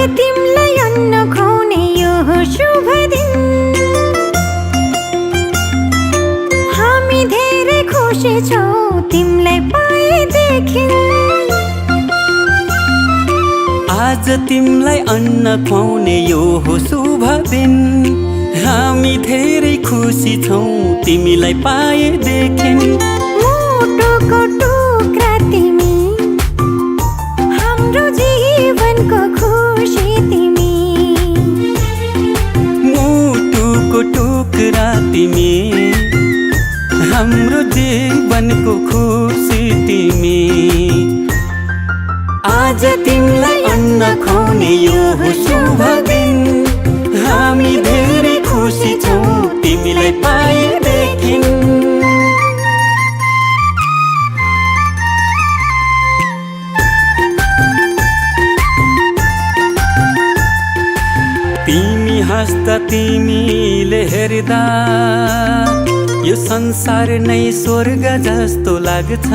तिमलाई अन्न खुवाउने यो शुभ दिन। हामी धेरै खुसी छौँ तिमलाई पाएदेखि। आज तिमलाई अन्न खुवाउने यो हो शुभ दिन। हामी धेरै खुसी छौँ तिमीलाई पाएदेखि। मुटुको टुक्रा तिमी, हाम्रो जीवनको खुसी तिमी। मुटुको टुक्रा तिमी, हाम्रो जीवनको खुसी तिमी। आज तिमीलाई अन्न खुवाउने यो हो शुभ दिन। हामी धेरै खुसी छौँ तिमीलाई पाएदेखि। तिमी हाँस्दा तिमीले हेर्दा यो संसार नै स्वर्ग जस्तो लाग्छ।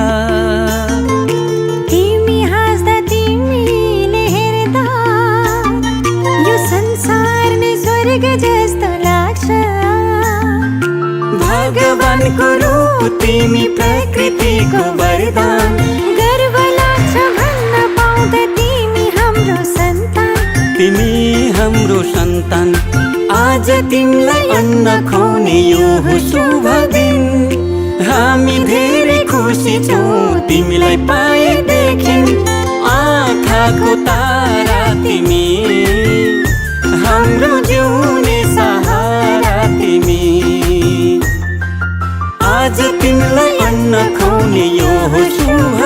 तिमी हाँस्दा तिमीले हेर्दा यो संसार नै स्वर्ग जस्तो लाग्छ। भगवानको रूप तिमी, प्रकृतिको वरदान। गर्व लाग्छ भन्न पाउँदा तिमी हाम्रो सन्तान। तिमी हाम्रो सन्तान। आज तिमीलाई अन्न खुवाउने यो हो शुभ दिन। हामी धेरै खुसी छौँ तिमीलाई पाएदेखि। आँखाको तारा तिमी, हाम्रो जिउने सहारा तिमी। आज तिमीलाई अन्न खुवाउने यो हो शुभ